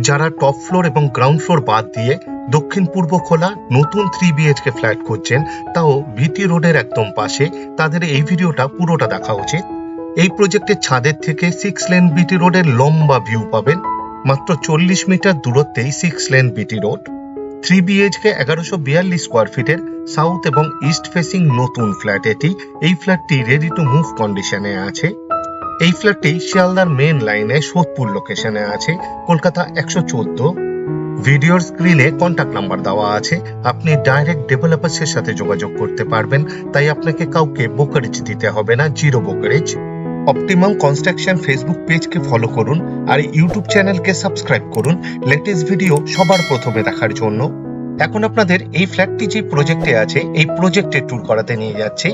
যারা top floor এবং ground floor বাদ দিয়ে দক্ষিণ পূর্ব খোলা নতুন 3 BHK ফ্ল্যাট খুঁজছেন, তাও ভিটি রোডের একদম পাশে, তাদের এই ভিডিওটা পুরোটা দেখা উচিত। এই প্রজেক্টের ছাদের থেকে 6 লেন বিটি রোডের লম্বা ভিউ পাবেন। মাত্র 40 মিটার দূরত্বেই 6 lane BT road. 3 BHK 1142 square ফিটের সাউথ এবং ইস্ট ফেসিং নতুন ফ্ল্যাট এটি। এই ফ্ল্যাটটি রেডি টু মুভ কন্ডিশনে আছে। এই ফ্ল্যাটটি শিয়ালদার মেন লাইনে সোদপুর লোকেশনে আছে, কলকাতা 114। ভিডিওর স্ক্রিনে কন্ট্যাক্ট নাম্বার দেওয়া আছে, আপনি ডাইরেক্ট ডেভেলপার্সের সাথে যোগাযোগ করতে পারবেন, তাই আপনাকে কাউকে ব্রোকারেজ দিতে হবে না, zero brokerage. Optimum construction Facebook পেজকে ফলো করুন আর ইউটিউব চ্যানেলকে সাবস্ক্রাইব করুন লেটেস্ট ভিডিও সবার প্রথমে দেখার জন্য। এখন আপনাদের এই ফ্ল্যাটটি যে প্রজেক্টে আছে, এই প্রজেক্টের ট্যুর করাতে নিয়ে যাচ্ছি।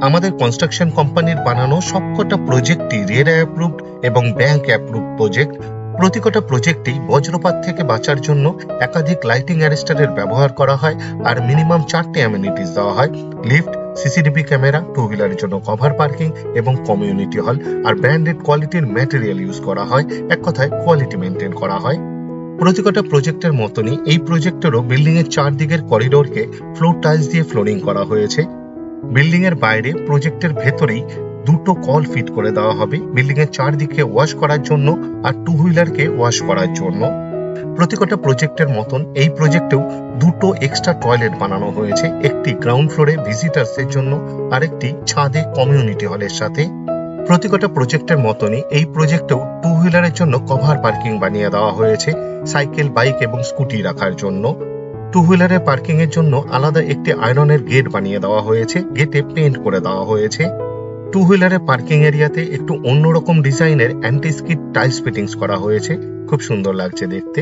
আমাদের কনস্ট্রাকশন কোম্পানির বানানো সবকটা প্রজেক্টই রেরা অ্যাপ্রুভড এবং ব্যাংক অ্যাপ্রুভড প্রজেক্ট। প্রতিকটা প্রজেক্টেই বজ্রপাত থেকে বাঁচার জন্য একাধিক লাইটিং অ্যারেস্টারের ব্যবহার করা হয় আর মিনিমাম 4টে অ্যামেনিটিস দেওয়া হয়: লিফট, সিসিটিভি ক্যামেরা, টু হুইলারের জন্য কভার পার্কিং এবং কমিউনিটি হল। আর ব্র্যান্ডেড কোয়ালিটির ম্যাটেরিয়াল ইউজ করা হয়, এক কথায় কোয়ালিটি মেনটেন করা হয়। প্রতিকটা প্রজেক্টের মতনই এই প্রজেক্টেরও বিল্ডিং এর চারদিকের করিডোরকে ফ্লোর টাইলস দিয়ে ফ্লোরিং করা হয়েছে। বিল্ডিং এর বাইরে প্রজেক্টের ভেতরেই দুটো কল ফিট করে দেওয়া হবে বিল্ডিং এর চারদিকে ওয়াশ করার জন্য আর টু হুইলারকে ওয়াশ করার জন্য। প্রতিকটা প্রজেক্টের মতন এই প্রজেক্টেও দুটো এক্সট্রা টয়লেট বানানো হয়েছে, একটি গ্রাউন্ড ফ্লোরে ভিজিটার্সের জন্য আর একটি ছাদে কমিউনিটি হলের সাথে। প্রতিকটা প্রজেক্টের মতনই এই প্রজেক্টেও টু হুইলারের জন্য কভার পার্কিং বানিয়ে দেওয়া হয়েছে, সাইকেল, বাইক এবং স্কুটি রাখার জন্য। টু হুইলারের পার্কিং এর জন্য আলাদা একটি আয়রনের গেট বানিয়ে দেওয়া হয়েছে, গেটে পেইন্ট করে দেওয়া হয়েছে। টু হুইলারের পার্কিং এরিয়াতে একটু অন্যরকম ডিজাইনের অ্যান্টি স্কিড টাইলস ফিটিংস করা হয়েছে, খুব সুন্দর লাগছে দেখতে।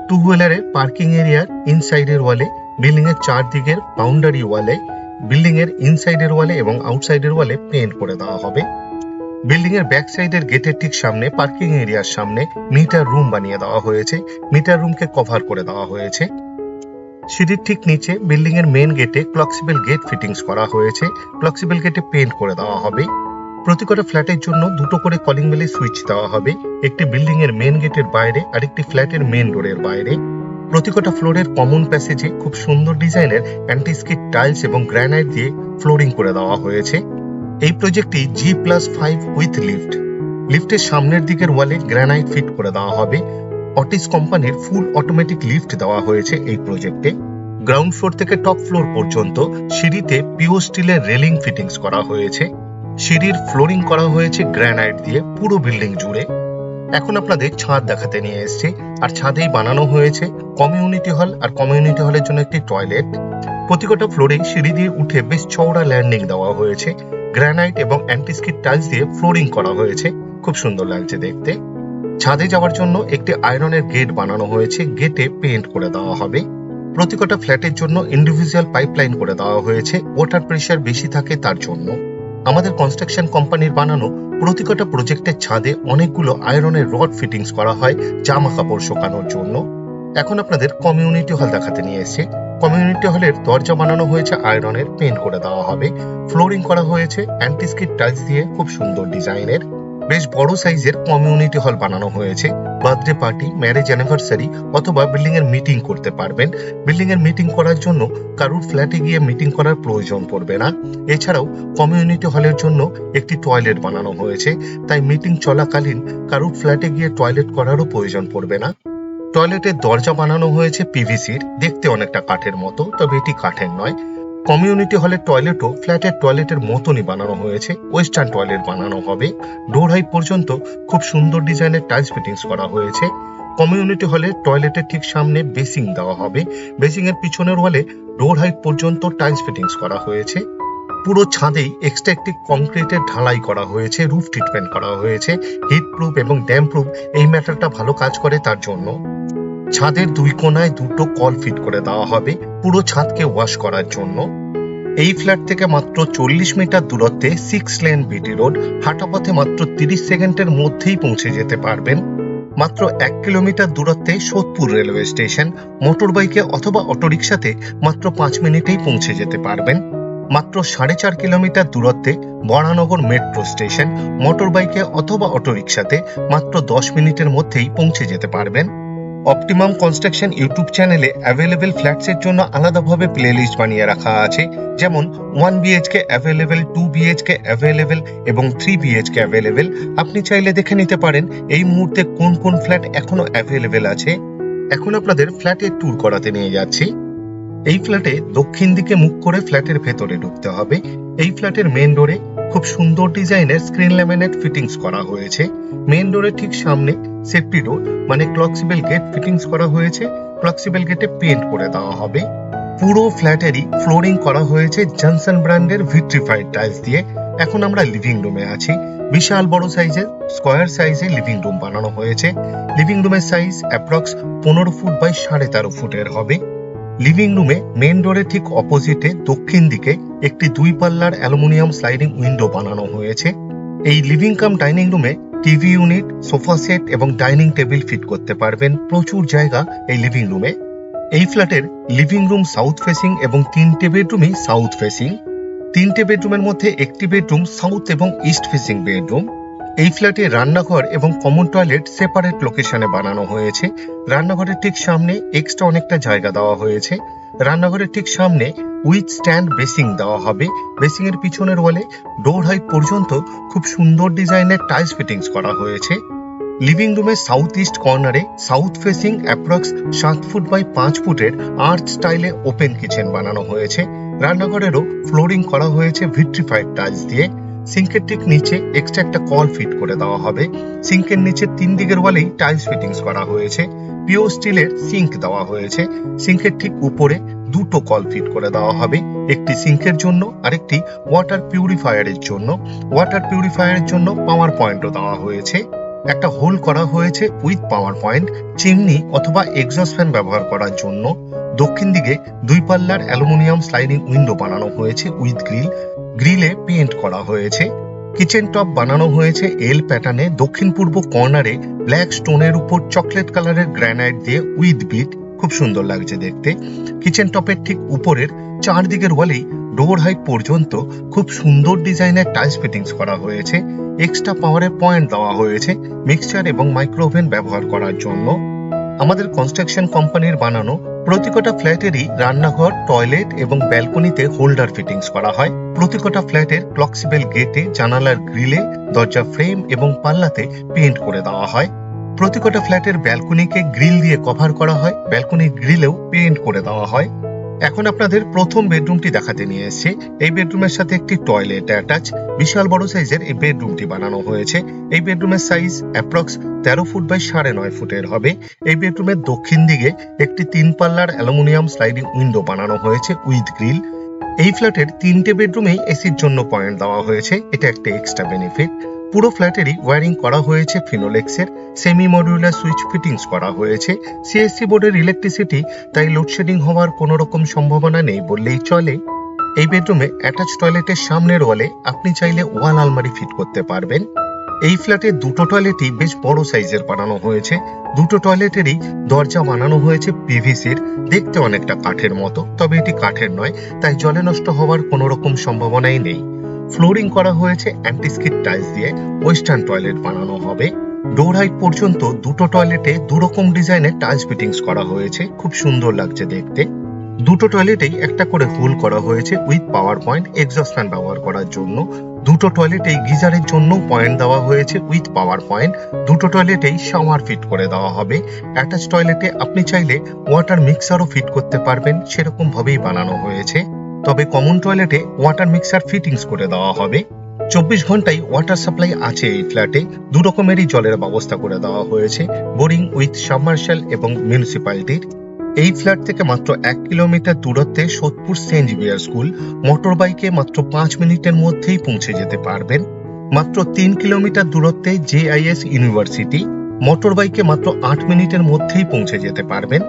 টু হুইলারের পার্কিং এরিয়ার ইনসাইডের ওয়ালে, বিল্ডিং এর চারদিকের বাউন্ডারি ওয়ালে, বিল্ডিং এর ইনসাইডের ওয়ালে এবং আউটসাইডের ওয়ালে পেইন্ট করে দেওয়া হবে। বিল্ডিং এর ব্যাক সাইডের গেটের ঠিক সামনে পার্কিং এরিয়ার সামনে মিটার রুম বানিয়ে দেওয়া হয়েছে, মিটার রুমকে কভার করে দেওয়া হয়েছে। সিঁড়ির ঠিক নিচে বিল্ডিং এর মেন গেটে ফ্লেক্সিবল গেট ফিটিংস করা হয়েছে, ফ্লেক্সিবল গেটে পেইন্ট করে দেওয়া হবে। প্রতিকটা ফ্ল্যাটের জন্য দুটো করে কলিং বেলের সুইচ দেওয়া হবে, একটি বিল্ডিং এর মেন গেটের বাইরে আর একটি ফ্ল্যাটের মেন ডোরের বাইরে। প্রতিকটা ফ্লোরের কমন প্যাসেজে খুব সুন্দর ডিজাইনের অ্যান্টি স্কিড টাইলস এবং গ্রানাইট দিয়ে ফ্লোরিং করে দেওয়া হয়েছে। এই প্রজেক্টটি G+5 উইথ লিফট। লিফটের সামনের দিকের ওয়ালে গ্রানাইট ফিট করে দেওয়া হবে। অটিস কোম্পানির ফুল অটোমেটিক লিফট দেওয়া হয়েছে এই প্রজেক্টে। গ্রাউন্ড ফ্লোর থেকে টপ ফ্লোর পর্যন্ত সিঁড়িতে পিওর স্টিলের রেলিং ফিটিংস করা হয়েছে। সিঁড়ির ফ্লোরিং করা হয়েছে গ্রানাইট দিয়ে পুরো বিল্ডিং জুড়ে। এখন আপনাদের ছাদ দেখাতে নিয়ে এসেছি, আর ছাদেই বানানো হয়েছে কমিউনিটি হল আর কমিউনিটি হলের জন্য একটি টয়লেট। প্রতিকটা ফ্লোরে সিঁড়ি দিয়ে উঠে বেশ চওড়া ল্যান্ডিং দেওয়া হয়েছে, গ্রানাইট এবং অ্যান্টিস্কিড টাইলস দিয়ে ফ্লোরিং করা হয়েছে, খুব সুন্দর লাগছে দেখতে। ছাদে যাওয়ার জন্য একটি আয়রনের গেট বানানো হয়েছে, গেটে পেইন্ট করে দেওয়া হবে। প্রতিকটা ফ্ল্যাটের জন্য ইন্ডিভিজুয়াল পাইপলাইন করে দেওয়া হয়েছে, ওয়াটার প্রেশার বেশি থাকে তার জন্য। আমাদের কনস্ট্রাকশন কোম্পানির বানানো প্রতিকটা প্রজেক্টের ছাদে অনেকগুলো আয়রনের রড ফিটিংস করা হয় জামা কাপড় শুকানোর জন্য। এখন আপনাদের কমিউনিটি হল দেখাতে নিয়ে এসেছি। কমিউনিটি হলের দরজা বানানো হয়েছে আয়রনের, পেইন্ট করে দেওয়া হবে। ফ্লোরিং করা হয়েছে অ্যান্টিস্কিড টাইলস দিয়ে, খুব সুন্দর ডিজাইনের। বেশ বড় সাইজের কমিউনিটি হল বানানো হয়েছে, বার্থডে পার্টি, ম্যারেজ অ্যানিভার্সারি অথবা বিল্ডিং এর মিটিং করতে পারবেন। বিল্ডিং এর মিটিং করার জন্য কারুর ফ্ল্যাটে গিয়ে মিটিং করার প্রয়োজন পড়বে না। এছাড়াও কমিউনিটি হলের জন্য একটি টয়লেট বানানো হয়েছে, তাই মিটিং চলাকালীন কারুর ফ্ল্যাটে গিয়ে টয়লেট করারও প্রয়োজন পড়বে না। টয়লেটের দরজা বানানো হয়েছে পিভিসির, দেখতে অনেকটা কাঠের মতো, তবে এটি কাঠের নয়। কমিউনিটি হলের টয়লেটও ফ্ল্যাটের টয়লেটের মতনই বানানো হয়েছে, ওয়েস্টার্ন টয়লেট বানানো হবে। ডোর হাইট পর্যন্ত খুব সুন্দর ডিজাইনের টাইলস ফিটিংস করা হয়েছে। কমিউনিটি হলের টয়লেটের ঠিক সামনে বেসিং দেওয়া হবে, বেসিং এর পিছনের ওয়ালে ডোর হাইট পর্যন্ত টাইলস ফিটিংস করা হয়েছে। পুরো ছাদেই এক্সট্রা একটি কংক্রিটের ঢালাই করা হয়েছে, রুফ ট্রিটমেন্ট করা হয়েছে, হিট প্রুফ এবং ড্যাম প্রুফ এই ম্যাটারটা ভালো কাজ করে তার জন্য। ছাদের দুই কোনায় দুটো কল ফিট করে দেওয়া হবে পুরো ছাদকে ওয়াশ করার জন্য। এই ফ্ল্যাট থেকে মাত্র 40 মিটার দূরত্বে 6 লেন বিটি রোড, হাঁটা পথে মাত্র 30 সেকেন্ডের মধ্যেই পৌঁছে যেতে পারবেন। মাত্র 1 কিলোমিটার দূরত্বে সোদপুর রেলওয়ে স্টেশন, মোটর বাইকে অথবা অটোরিকশাতে মাত্র 5 মিনিটেই পৌঁছে যেতে পারবেন। মাত্র 4.5 কিলোমিটার দূরত্বে বরানগর মেট্রো স্টেশন, মোটর বাইকে অথবা অটোরিকশাতে মাত্র 10 মিনিটের মধ্যেই পৌঁছে যেতে পারবেন। অপটিমাম কনস্ট্রাকশন ইউটিউব চ্যানেলে অ্যাভেলেবেল ফ্ল্যাটসের জন্য আলাদাভাবে প্লেলিস্ট বানিয়ে রাখা আছে, যেমন 1 বিএইচকে অ্যাভেলেবেল, 2 বিএইচকে অ্যাভেলেবেল এবং 3 বিএইচকে অ্যাভেলেবেল। আপনি চাইলে দেখে নিতে পারেন এই মুহূর্তে কোন কোন ফ্ল্যাট এখনো অ্যাভেলেবেল আছে। এখন আপনাদের ফ্ল্যাটের ট্যুর করাতে নিয়ে যাচ্ছি। এই ফ্ল্যাটে দক্ষিণ দিকে মুখ করে ফ্ল্যাটের ভেতরে ঢুকতে হবে। এই ফ্ল্যাটের মেন ডোরে খুব সুন্দর ডিজাইনের স্ক্রিন ল্যামিনেট ফিটিংস করা হয়েছে। মেন ডোরের ঠিক সামনে সেফটি ডোর মানে ক্লকসিবেল গেট ফিটিংস করা হয়েছে। ক্লকসিবেল গেটে পেন্ট করে দেওয়া হবে। পুরো ফ্ল্যাটেরই ফ্লোরিং করা হয়েছে জনসন ব্র্যান্ডের ভিট্রিফাইড টাইলস দিয়ে। এখন আমরা লিভিং রুমে আছি। বিশাল বড় সাইজের স্কোয়ার সাইজে লিভিং রুম বানানো হয়েছে। লিভিং রুমের সাইজ অ্যাপ্রক্স 15 ফুট বাই 13.5 ফুটের হবে। লিভিং রুমে মেন ডোরের ঠিক অপোজিটে দক্ষিণ দিকে একটি 2 পাল্লার অ্যালুমিনিয়াম স্লাইডিং উইন্ডো বানানো হয়েছে। এই লিভিং কাম ডাইনিং রুমে টিভি ইউনিট, সোফা সেট এবং ডাইনিং টেবিল ফিট করতে পারবেন। প্রচুর জায়গা এই লিভিং রুমে। এই ফ্ল্যাটের লিভিং রুম সাউথ ফেসিং এবং 3টে বেডরুমই সাউথ ফেসিং। 3টে বেডরুমের মধ্যে একটি বেডরুম সাউথ এবং ইস্ট ফেসিং বেডরুম। এই ফ্ল্যাটে রান্নাঘর এবং কমন টয়লেট সেপারেট লোকেশনে বানানো হয়েছে। রান্নাঘরের ঠিক সামনে এক্সট্রা অনেকটা জায়গা দেওয়া হয়েছে। রান্নাঘরের ঠিক সামনে উইথ স্ট্যান্ড বেসিং দেওয়া হবে। বেসিং এর পিছনের ওয়ালে ডোর হাইট পর্যন্ত খুব সুন্দর ডিজাইনের টাইলস ফিটিংস করা হয়েছে। লিভিং রুমের সাউথ ইস্ট কর্নারে south facing approx 7 foot by 5 ফুটের আর্চ স্টাইলে ওপেন কিচেন বানানো হয়েছে। রান্নাঘরেরও ফ্লোরিং করা হয়েছে ভিট্রিফাইড টাইলস দিয়ে। সিঙ্কের ঠিক নিচে এক্সট্রা একটা কল ফিট করে দেওয়া হবে। সিঙ্কের নিচে 3 দিকের ওয়ালেই টাইলস ফিটিংস করা হয়েছে। পিওর স্টিলের সিঙ্ক দেওয়া হয়েছে। সিঙ্কের ঠিক উপরে 2টো কল ফিট করে দেওয়া হবে, একটি সিঙ্কের জন্য আর একটি ওয়াটার পিউরিফায়ারের জন্য। ওয়াটার পিউরিফায়ারের জন্য পাওয়ার পয়েন্টও দেওয়া হয়েছে। একটা হোল করা হয়েছে উইথ পাওয়ার পয়েন্ট, চিমনি অথবা এক্সস্ট ফ্যান ব্যবহার করার জন্য। দক্ষিণ দিকে 2 পাল্লার অ্যালুমিনিয়াম স্লাইডিং উইন্ডো বানানো হয়েছে উইথ গ্রিল। গ্রিলে পেইন্ট করা হয়েছে। কিচেন টপ বানানো হয়েছে এল প্যাটার্নে। দক্ষিণ পূর্ব কর্নারে ব্ল্যাক স্টোনের উপর চকলেট কালারের গ্রানাইট দিয়ে উইথ বিট, খুব সুন্দর লাগছে দেখতে। কিচেন টপের ঠিক উপরের 4 দিকের ওয়ালেই ডোর হাইট পর্যন্ত খুব সুন্দর ডিজাইনের টাইলস ফিটিংস করা হয়েছে। এক্সট্রা পাওয়ারের পয়েন্ট দেওয়া হয়েছে মিক্সচার এবং মাইক্রোওভেন ব্যবহার করার জন্য। আমাদের কনস্ট্রাকশন কোম্পানির বানানো প্রতিকটা ফ্ল্যাটেরই রান্নাঘর, টয়লেট এবং ব্যালকনিতে হোল্ডার ফিটিংস করা হয়। প্রতিকটা ফ্ল্যাটের ক্লকসিবেল গেটে, জানালার গ্রিলে, দরজা ফ্রেম এবং পাল্লাতে পেইন্ট করে দেওয়া হয়। প্রতিকটা ফ্ল্যাটের ব্যালকনিকে গ্রিল দিয়ে কভার করা হয়। ব্যালকনির গ্রিলেও পেইন্ট করে দেওয়া হয়। এখন আপনাদের প্রথম বেডরুমটি দেখাতে নিয়ে এসেছি। এই বেডরুমের সাথে একটি টয়লেট অ্যাটাচ। বিশাল বড় সাইজের এই বেডরুমটি বানানো হয়েছে। এই বেডরুমের সাইজ অ্যাপ্রক্স 13 ফুট বাই 9.5 ফুটের হবে। এই বেডরুমের দক্ষিণ দিকে একটি 3 পাল্লার অ্যালুমিনিয়াম স্লাইডিং উইন্ডো বানানো হয়েছে উইথ গ্রিল। এই ফ্ল্যাটের 3টে বেডরুমেই এসির জন্য পয়েন্ট দেওয়া হয়েছে, এটা একটা এক্সট্রা বেনিফিট। পুরো ফ্ল্যাটেরই ওয়্যারিং করা হয়েছে ফিনোলেক্সের। সেমি মডিউলার সুইচ ফিটিংস করা হয়েছে। সিএসসি বোর্ডের ইলেকট্রিসিটি, তাই লোডশেডিং হওয়ার কোনো রকম সম্ভাবনা নেই বললেই চলে। এই বেডরুমে অ্যাটাচ টয়লেটের সামনের ওয়ালে আপনি চাইলে ওয়াল আলমারি ফিট করতে পারবেন। এই ফ্ল্যাটে 2টো টয়লেটই বেশ বড় সাইজের বানানো হয়েছে। 2টো টয়লেটেরই দরজা বানানো হয়েছে পিভিসির। দেখতে অনেকটা কাঠের মতো, তবে এটি কাঠের নয়, তাই জলে নষ্ট হওয়ার কোনো রকম সম্ভাবনাই নেই। ফ্লোরিং করা হয়েছে অ্যান্টিস্কিড টাইলস দিয়ে। ওয়েস্টার্ন টয়লেট বানানো হবে। ডোর হাইট পর্যন্ত 2টো টয়লেটে 2 রকম ডিজাইনের টাইলস ফিটিংস করা হয়েছে, খুব সুন্দর লাগছে দেখতে। 2টো টয়লেটেই একটা করে হোল করা হয়েছে with power point, exhaust fan ব্যবহার করার জন্য। 2টো টয়লেটেই গিজারের জন্য পয়েন্ট দেওয়া হয়েছে উইথ পাওয়ার পয়েন্ট। 2টো টয়লেটেই শাওয়ার ফিট করে দেওয়া হবে। অ্যাটাচ টয়লেটে আপনি চাইলে ওয়াটার মিক্সারও ফিট করতে পারবেন, সেরকম ভাবেই বানানো হয়েছে। তবে কমন টয়লেটে ওয়াটার মিক্সার ফিটিংস করে দেওয়া হবে। 24 ঘন্টাই ওয়াটার সাপ্লাই আছে এই ফ্ল্যাটে। 2 রকমেরই জলের ব্যবস্থা করে দেওয়া হয়েছে, বোরিং উইথ সাবমার্শাল এবং মিউনিসিপ্যালিটির। এই ফ্ল্যাট থেকে মাত্র 1 কিলোমিটার দূরত্বে Sodepur saint Xavier school. Motor বাইকে মাত্র 5 মিনিটের মধ্যেই পৌঁছে যেতে পারবেন। মাত্র 3 কিলোমিটার দূরত্বে জেআইএস ইউনিভার্সিটি। মোটর বাইকে মাত্র 8 মিনিটের মধ্যেই পৌঁছে যেতে পারবেন।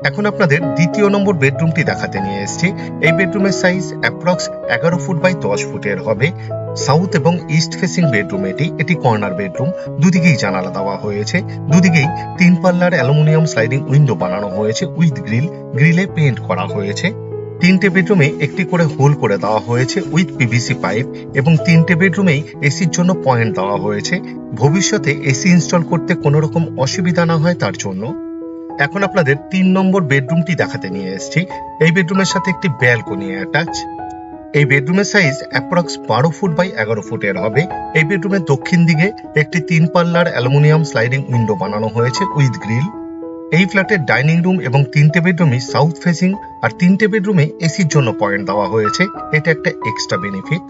এখন আপনাদের দ্বিতীয় নম্বর বেডরুমটি দেখাতে নিয়ে এসেছি। এই বেডরুমের সাইজ অ্যাপ্রক্স 11 ফুট বাই 10 ফুটের হবে। সাউথ এবং ইস্ট ফেসিং বেডরুম এটি কর্নার বেডরুম। দুদিকেই জানালা দেওয়া হয়েছে। দুদিকেই 3 পাল্লার অ্যালুমিনিয়াম স্লাইডিং উইন্ডো বানানো হয়েছে উইথ গ্রিল। গ্রিলে পেইন্ট করা হয়েছে। 3টে বেডরুমে একটি করে হোল করে দেওয়া হয়েছে উইথ পিভিসি পাইপ এবং 3টে বেডরুমেই এসির জন্য পয়েন্ট দেওয়া হয়েছে, ভবিষ্যতে এসি ইনস্টল করতে কোনো রকম অসুবিধা না হয় তার জন্য। এখন আপনাদের 3 নম্বর বেডরুমটি দেখাতে নিয়ে এসেছি। এই বেডরুমের সাথে একটি ব্যালকনি অ্যাটাচ। এই বেডরুমের সাইজ অ্যাপ্রক্স 12 ফুট বাই 11 ফুটের হবে। এই বেডরুমের দক্ষিণ দিকে একটি 3 পাল্লার অ্যালুমিনিয়াম স্লাইডিং উইন্ডো বানানো হয়েছে উইথ গ্রিল। এই ফ্ল্যাটের ডাইনিং রুম এবং 3টে বেডরুমই সাউথ ফেসিং, আর 3টে বেডরুমে এসির জন্য পয়েন্ট দেওয়া হয়েছে। এটা একটা এক্সট্রা বেনিফিট।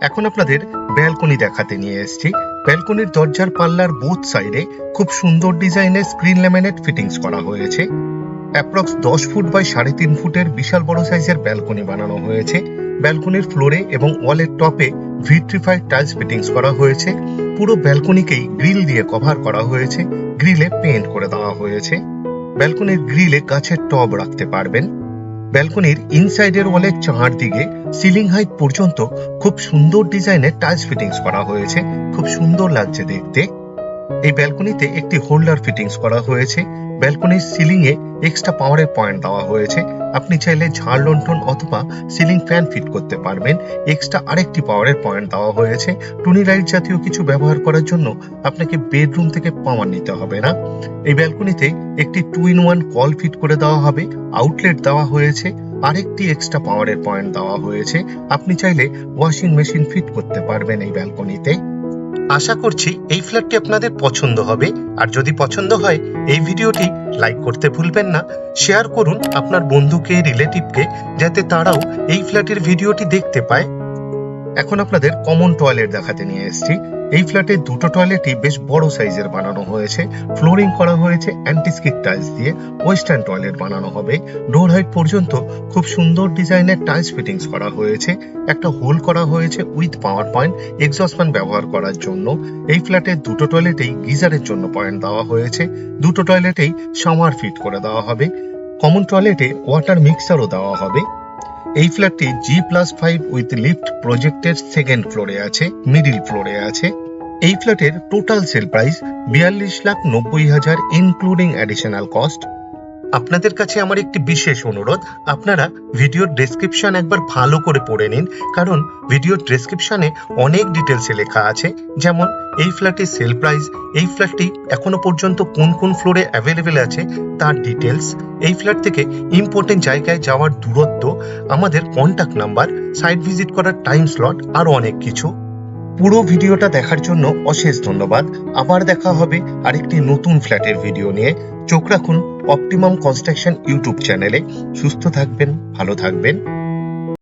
এখন আপনাদের ব্যালকনি দেখাতে নিয়ে এসেছি। ব্যালকনির দরজার পাল্লার বোথ সাইডে খুব সুন্দর ডিজাইনের স্ক্রিন ল্যামিনেট ফিটিংস করা হয়েছে। অ্যাপ্রক্স 10 ফুট বাই 3.5 ফুটের বিশাল বড় সাইজের ব্যালকনি বানানো হয়েছে। ব্যালকনির ফ্লোরে এবং ওয়ালের টপে ভিট্রিফাইড টাইলস ফিটিংস করা হয়েছে। পুরো ব্যালকনিকেই গ্রিল দিয়ে কভার করা হয়েছে, গ্রিলে পেইন্ট করে দেওয়া হয়েছে। ব্যালকনির গ্রিলে গাছের টব রাখতে পারবেন। ব্যালকনির ইনসাইডের ওয়ালের চারদিকে সিলিং হাইট পর্যন্ত খুব সুন্দর ডিজাইনের টাইলস ফিটিংস করা হয়েছে, খুব সুন্দর লাগছে দেখতে। এই ব্যালকনিতে একটি হোল্ডার ফিটিংস করা হয়েছে। ব্যালকনির সিলিং এ এক্সট্রা পাওয়ারের পয়েন্ট দেওয়া হয়েছে। আপনি চাইলে ঝাড় লণ্ঠন অথবা সিলিং ফ্যান ফিট করতে পারবেন। এক্সট্রা আরেকটি পাওয়ারের পয়েন্ট দেওয়া হয়েছে। টুনি লাইট জাতীয় কিছু ব্যবহার করার জন্য আপনাকে বেডরুম থেকে পাওয়ার নিতে হবে না। এই ব্যালকনিতে একটি 2-in-1 কল ফিট করে দেওয়া হবে, আউটলেট দেওয়া হয়েছে, আরেকটি এক্সট্রা পাওয়ারের পয়েন্ট দেওয়া হয়েছে। আপনি চাইলে ওয়াশিং মেশিন ফিট করতে পারবেন এই ব্যালকনিতে। আশা করছি এই ফ্ল্যাটটি আপনাদের পছন্দ হবে, আর যদি পছন্দ হয় এই ভিডিওটি লাইক করতে ভুলবেন না। শেয়ার করুন আপনার বন্ধুকে, রিলেটিভকে, যাতে তারাও এই ফ্ল্যাটের ভিডিওটি দেখতে পায়। এখন আপনাদের কমন টয়লেট দেখাতে নিয়ে এসেছি। এই ফ্ল্যাটের দুটো টয়লেটই বেশ বড় সাইজের বানানো হয়েছে। ফ্লোরিং করা হয়েছে অ্যান্টিস্কিক টাইলস দিয়ে। ওয়েস্টার্ন টয়লেট বানানো হবে। ডোর হাইট পর্যন্ত খুব সুন্দর ডিজাইনের টাইলস ফিটিংস করা হয়েছে। একটা হোল করা হয়েছে with power point exhaust fan ব্যবহার করার জন্য। এই ফ্ল্যাটের দুটো টয়লেটেই গিজারের জন্য পয়েন্ট দেওয়া হয়েছে। দুটো টয়লেটেই শাওয়ার ফিট করে দেওয়া হবে। কমন টয়লেটে ওয়াটার মিক্সারও দেওয়া হবে। এই ফ্ল্যাটটি G+5 উইথ লিফট প্রজেক্টের সেকেন্ড ফ্লোরে আছে, মিডিল ফ্লোরে আছে। এই ফ্ল্যাটের total sell price 42,90,000 including additional cost. আপনাদের কাছে আমার একটি বিশেষ অনুরোধ, আপনারা ভিডিওর ডেসক্রিপশন একবার ভালো করে পড়ে নিন, কারণ ভিডিওর ডেসক্রিপশনে অনেক ডিটেলসে লেখা আছে, যেমন এই ফ্ল্যাটের সেল প্রাইস, এই ফ্ল্যাটটি এখনো পর্যন্ত কোন কোন ফ্লোরে অ্যাভেলেবেল আছে তার ডিটেলস, এই ফ্ল্যাট থেকে ইম্পর্টেন্ট জায়গায় যাওয়ার দূরত্ব, আমাদের কন্ট্যাক্ট নাম্বার, সাইট ভিজিট করার টাইম স্লট, আরও অনেক কিছু। পুরো ভিডিওটা দেখার জন্য অশেষ ধন্যবাদ। আবার দেখা হবে আরেকটি নতুন ফ্ল্যাটের ভিডিও নিয়ে। চোখ রাখুন অপটিমাম কনস্ট্রাকশন ইউটিউব চ্যানেলে। সুস্থ থাকবেন, ভালো থাকবেন।